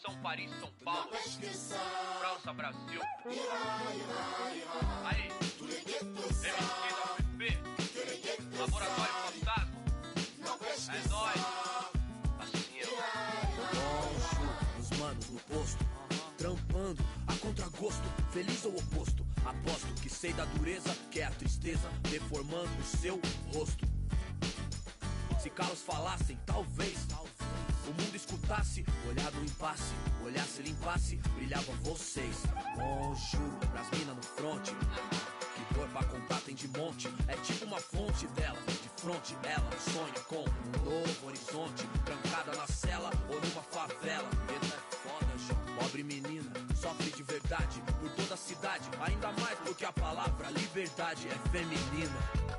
São Paris, São Paulo, França, Brasil. Aí, MC da UFP. Laboratório Fantasma. É nóis. Assim, Longe, os manos no posto, trampando a contragosto, feliz ou oposto. Aposto que sei da dureza, que é a tristeza deformando o seu rosto. Se calos falassem, talvez o mundo escutasse, olhar no impasse, olhasse, limpasse, brilhavam vocês. Juro, pras minas no fronte, que dor pra contar tem de monte. É tipo uma fonte dela, de fronte ela sonha com um novo horizonte. Trancada na cela ou numa favela. Preta é foda, João. Pobre menina, sofre de verdade por toda a cidade. Ainda mais porque a palavra liberdade é feminina.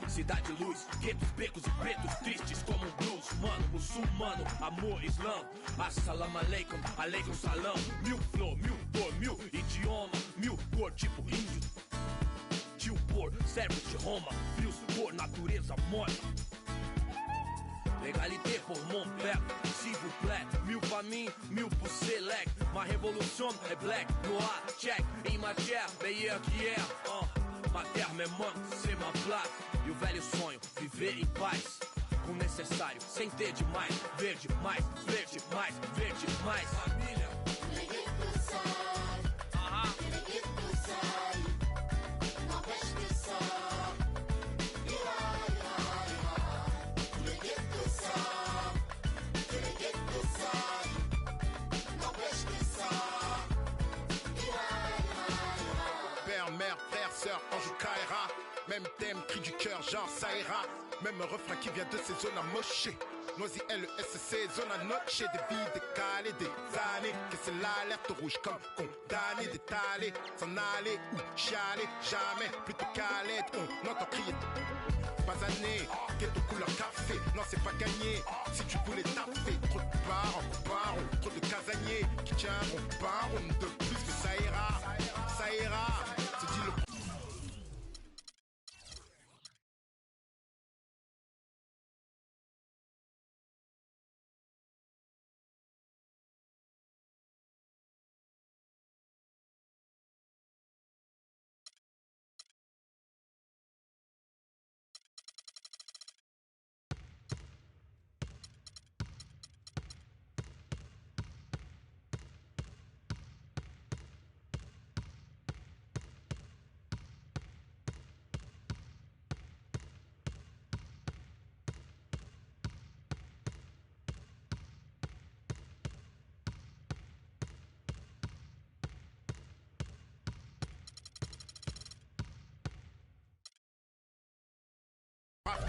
Cidade luz, guetos, becos e pretos tristes como um blues. Mano, muçulmano, amor, islã. Assalamu alaikum, alaikum salam. Mil flor, mil dor, mil idioma, mil cor, tipo índio. Tio por, servos de Roma, frios por natureza morta. Legalité pour mon père, s'il vous plaît. Mil pra mim, mil pro select. Ma révolution est black, noir, check. Em matière, meilleur qu'hier. Ma terre me manque, c'est ma place. E o velho sonho, viver em paz. Com o necessário, sem ter demais. Verde, mais, verde, mais, verde, mais. Família. Père, mère, frère, sœur, ange Kaira. Même thème, cri du cœur, genre ça ira. Même refrain qui vient de ces zones amochées. Noisy LSC, zone à noche. Des vies décalées, des années. Que c'est l'alerte rouge comme condamné d'étaler. S'en aller ou chialer, jamais. Plutôt qu'à l'aide, on entend crier. Pas année, ghetto couleur café. Non, c'est pas gagné. Si tu voulais taper, trop de barons, trop de casaniers qui tiendront baron de plus que ça ira. Ça ira, se dit le.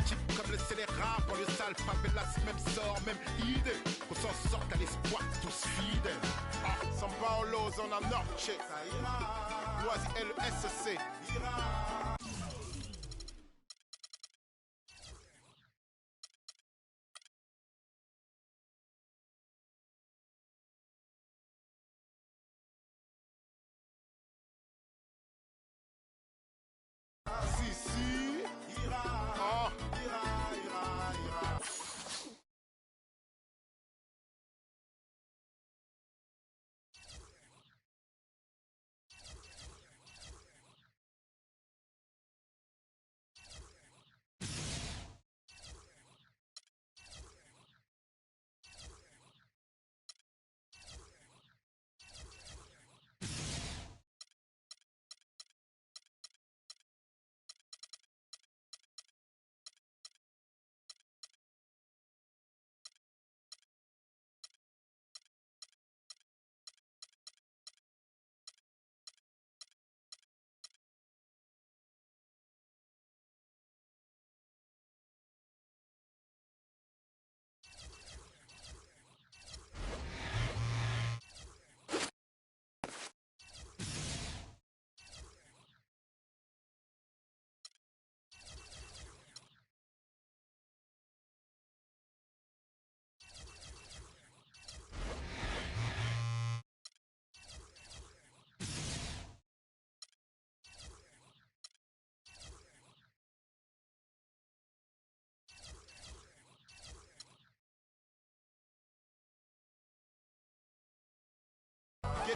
Type comme le scélérat, pour le sale, favelas, même sort, même idée. Qu'on s'en sorte à l'espoir, tous fidèles. San Paolo, zona noche. Loisy LSC.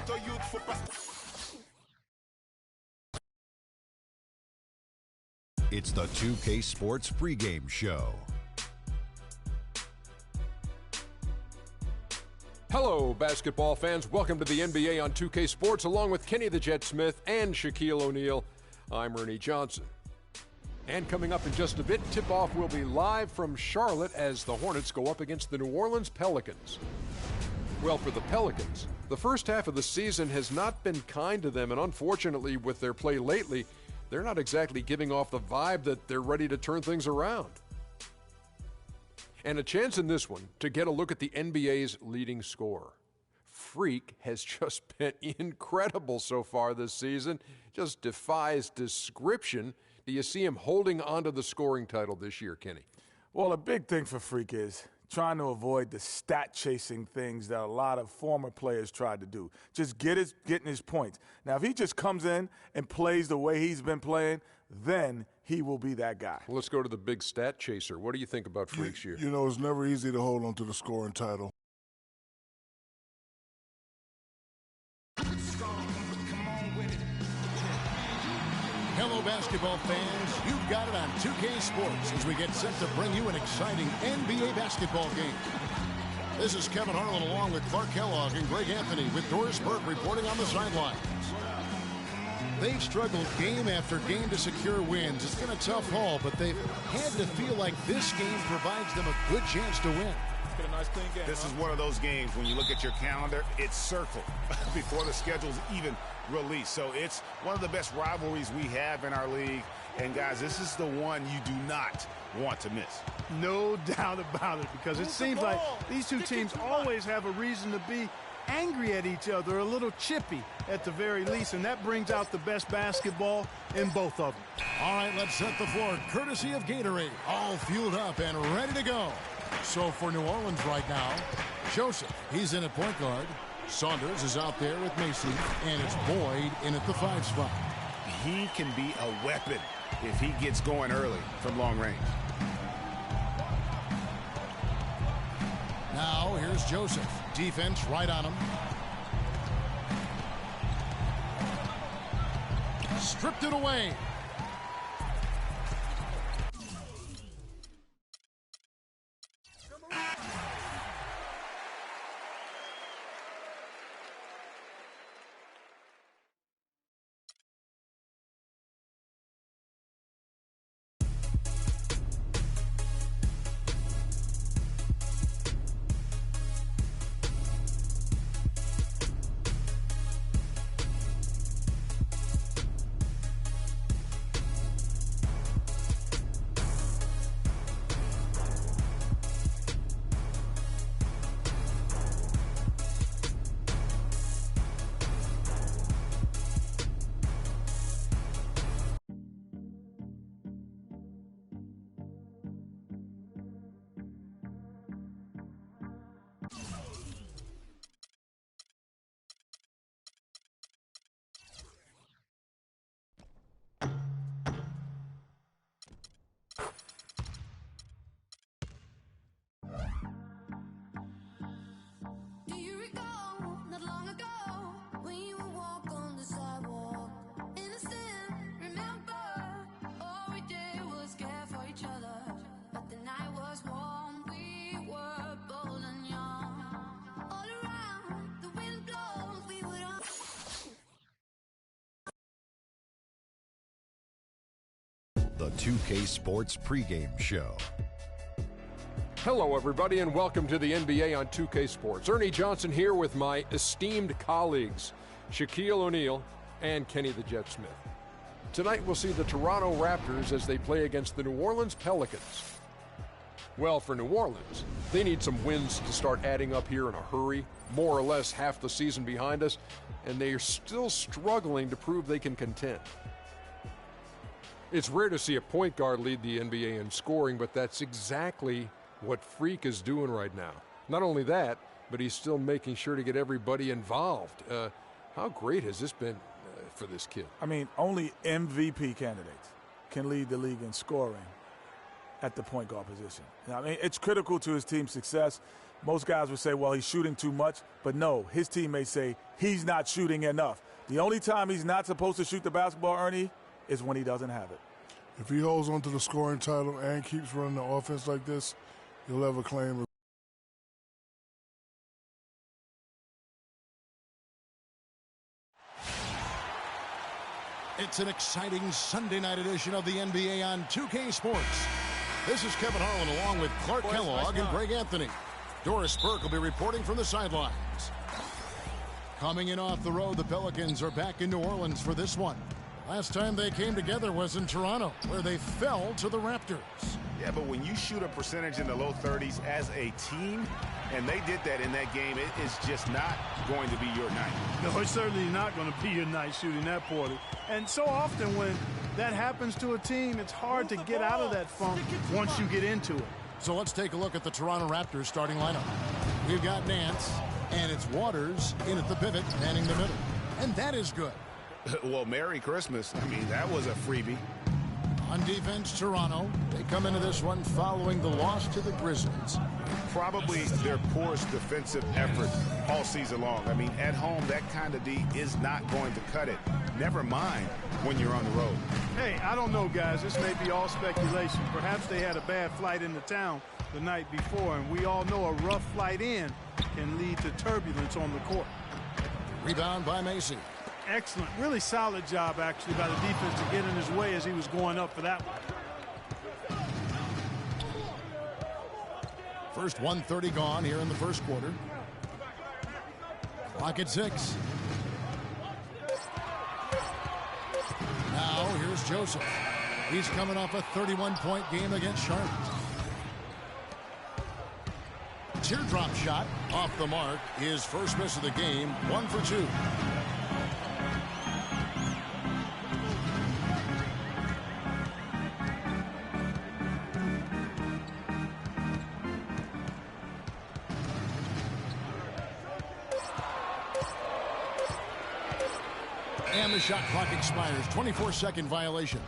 Ghetto youth, faut pas. It's the 2K Sports pregame show. Hello, basketball fans. Welcome to the NBA on 2K Sports, along with Kenny the Jet Smith and Shaquille O'Neal. I'm Ernie Johnson. And coming up in just a bit, tip-off will be live from Charlotte as the Hornets go up against the New Orleans Pelicans. Well, for the Pelicans, the first half of the season has not been kind to them, and unfortunately, with their play lately, they're not exactly giving off the vibe that they're ready to turn things around. And a chance in this one to get a look at the NBA's leading scorer. Freak has just been incredible so far this season, just defies description. Do you see him holding onto the scoring title this year, Kenny? Well, a big thing for Freak is trying to avoid the stat-chasing things that a lot of former players tried to do. Just getting his points. Now, if he just comes in and plays the way he's been playing, then he will be that guy. Well, let's go to the big stat chaser. What do you think about Freak's year? You know, it's never easy to hold on to the scoring title. Hello, basketball fans. You've got it on 2K Sports as we get set to bring you an exciting NBA basketball game. This is Kevin Harlan along with Clark Kellogg and Greg Anthony with Doris Burke reporting on the sidelines. They've struggled game after game to secure wins. It's been a tough haul, but they've had to feel like this game provides them a good chance to win. A nice clean game, this is one of those games when you look at your calendar, it's circled before the schedule's even released. So it's one of the best rivalries we have in our league. And guys, this is the one you do not want to miss. No doubt about it, because it seems like these two teams always have a reason to be angry at each other, a little chippy at the very least, and that brings out the best basketball in both of them. All right, let's set the floor courtesy of Gatorade, all fueled up and ready to go. So for New Orleans right now, Joseph, he's in at point guard. Saunders is out there with Macy, and it's Boyd in at the 5 spot. He can be a weapon if he gets going early from long range. Now here's Joseph. Defense right on him. Stripped it away. The 2K Sports pregame show. Hello, everybody, and welcome to the NBA on 2K Sports. Ernie Johnson here with my esteemed colleagues, Shaquille O'Neal and Kenny the Jet Smith. Tonight, we'll see the Toronto Raptors as they play against the New Orleans Pelicans. Well, for New Orleans, they need some wins to start adding up here in a hurry. More or less half the season behind us, and they are still struggling to prove they can contend. It's rare to see a point guard lead the NBA in scoring, but that's exactly what Freak is doing right now. Not only that, but he's still making sure to get everybody involved. How great has this been for this kid? I mean, only MVP candidates can lead the league in scoring at the point guard position. I mean, it's critical to his team's success, Most guys would say, well, he's shooting too much. But no, his teammates say he's not shooting enough. The only time he's not supposed to shoot the basketball, Ernie, is when he doesn't have it. If he holds on to the scoring title and keeps running the offense like this, he'll have a claim. It's an exciting Sunday night edition of the NBA on 2K Sports. This is Kevin Harlan along with Clark Kellogg and Greg Anthony. Doris Burke will be reporting from the sidelines. Coming in off the road, the Pelicans are back in New Orleans for this one. Last time they came together was in Toronto, where they fell to the Raptors. Yeah, but when you shoot a percentage in the low 30s as a team, and they did that in that game, it is just not going to be your night. No, it's certainly not going to be your night shooting that poorly. And so often when that happens to a team, it's hard to get out of that funk once you get into it. So let's take a look at the Toronto Raptors starting lineup. We've got Nance, and it's Waters in at the pivot, manning the middle. And that is good. Well, Merry Christmas. I mean, that was a freebie. On defense, Toronto. They come into this one following the loss to the Grizzlies. Probably their poorest defensive effort all season long. I mean, at home, that kind of D is not going to cut it. Never mind when you're on the road. Hey, I don't know, guys. This may be all speculation. Perhaps they had a bad flight into town the night before, and we all know a rough flight in can lead to turbulence on the court. Rebound by Macy. Excellent. Really solid job, actually, by the defense to get in his way as he was going up for that one. First 1:30 gone here in the first quarter. Clock at 6. Now here's Joseph. He's coming off a 31-point game against Charlotte. Teardrop shot off the mark. His first miss of the game, 1 for 2. And the shot clock expires. 24-second violation.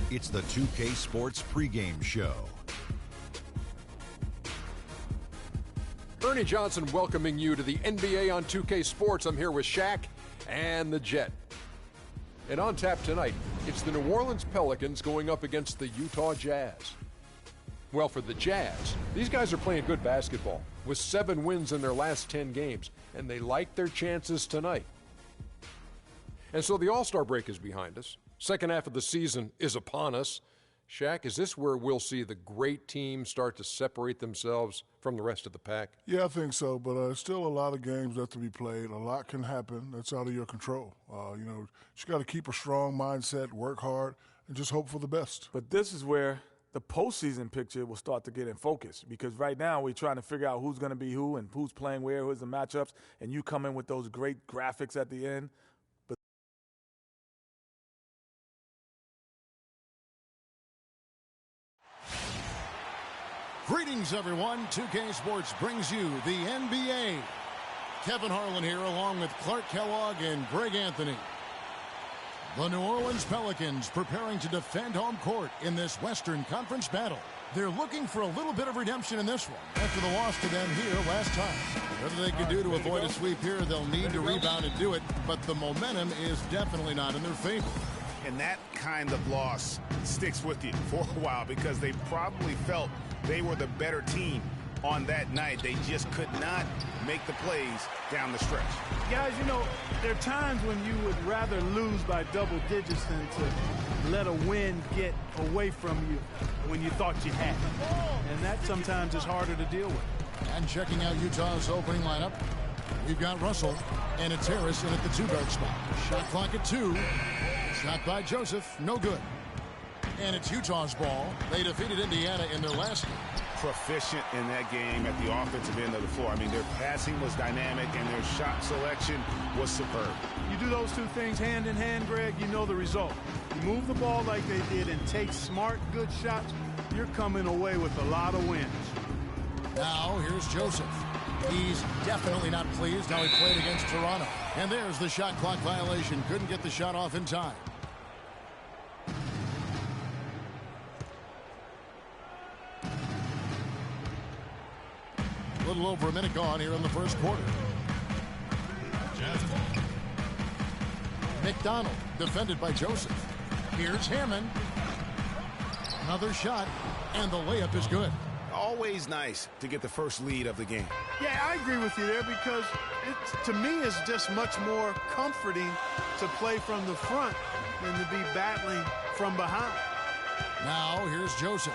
It's the 2K Sports pregame show. Ernie Johnson welcoming you to the NBA on 2K Sports. I'm here with Shaq and the Jet. And on tap tonight, it's the New Orleans Pelicans going up against the Utah Jazz. Well, for the Jazz, these guys are playing good basketball with 7 wins in their last 10 games, and they like their chances tonight. And so the All-Star break is behind us. Second half of the season is upon us. Shaq, is this where we'll see the great teams start to separate themselves from the rest of the pack? Yeah, I think so, but still a lot of games left to be played. A lot can happen that's out of your control. Just got to keep a strong mindset, work hard, and just hope for the best. But this is where the postseason picture will start to get in focus, because right now we're trying to figure out who's going to be who and who's playing where, who's the matchups, and you come in with those great graphics at the end. Greetings, everyone. 2K Sports brings you the NBA. Kevin Harlan here along with Clark Kellogg and Greg Anthony. The New Orleans Pelicans preparing to defend home court in this Western Conference battle. They're looking for a little bit of redemption in this one after the loss to them here last time. Whatever they can do to avoid a sweep here, they'll need to rebound and do it, but the momentum is definitely not in their favor. And that kind of loss sticks with you for a while because they probably felt they were the better team on that night. They just could not make the plays down the stretch. Guys, you know, there are times when you would rather lose by double digits than to let a win get away from you when you thought you had it. And that sometimes is harder to deal with. And checking out Utah's opening lineup, we've got Russell, and it's Harris in at the 2-guard spot. Shot clock at 2. Shot by Joseph, no good. And it's Utah's ball. They defeated Indiana in their last game. Proficient in that game at the offensive end of the floor. I mean, their passing was dynamic and their shot selection was superb. You do those two things hand in hand, Greg, you know the result. You move the ball like they did and take smart, good shots, you're coming away with a lot of wins. Now, here's Joseph. He's definitely not pleased how he played against Toronto. And there's the shot clock violation. Couldn't get the shot off in time. A little over a minute gone here in the first quarter. McDonald defended by Joseph. Here's Hammond. Another shot, and the layup is good. Always nice to get the first lead of the game. Yeah, I agree with you there because it, to me, is just much more comforting to play from the front than to be battling from behind. Now, here's Joseph.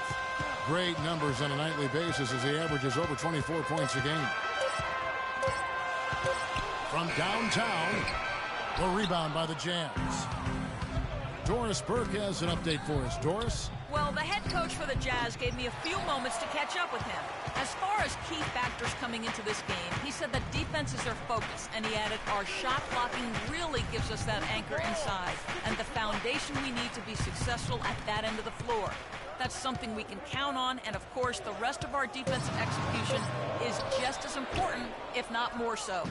Great numbers on a nightly basis as he averages over 24 points a game. From downtown, the rebound by the Jazz. Doris Burke has an update for us. Doris? Well, the head coach for the Jazz gave me a few moments to catch up with him. As far as key factors coming into this game, he said that defense is their focus, and he added, our shot blocking really gives us that anchor inside and the foundation we need to be successful at that end of the floor. That's something we can count on, and of course, the rest of our defensive execution is just as important, if not more so.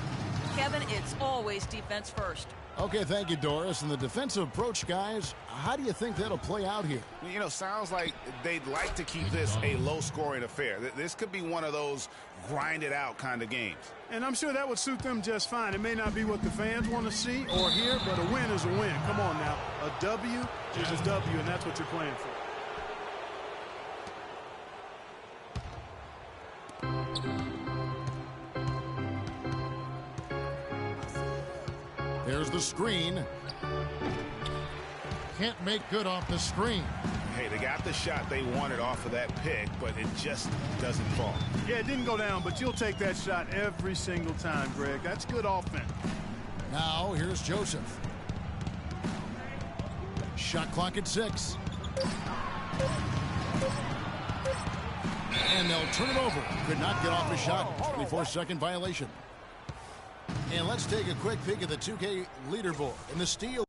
Kevin, it's always defense first. Okay, thank you, Doris. And the defensive approach, guys, how do you think that'll play out here? You know, sounds like they'd like to keep this a low-scoring affair. This could be one of those grind-it-out kind of games. And I'm sure that would suit them just fine. It may not be what the fans want to see or hear, but a win is a win. Come on now. A W is a W, and that's what you're playing for. There's the screen. Can't make good off the screen. Hey, they got the shot they wanted off of that pick, but it just doesn't fall. Yeah, it didn't go down, but you'll take that shot every single time, Greg. That's good offense. Now, here's Joseph. Shot clock at 6. And they'll turn it over. Could not get off a shot. 24-second violation. And let's take a quick peek at the 2K leaderboard. And the steal.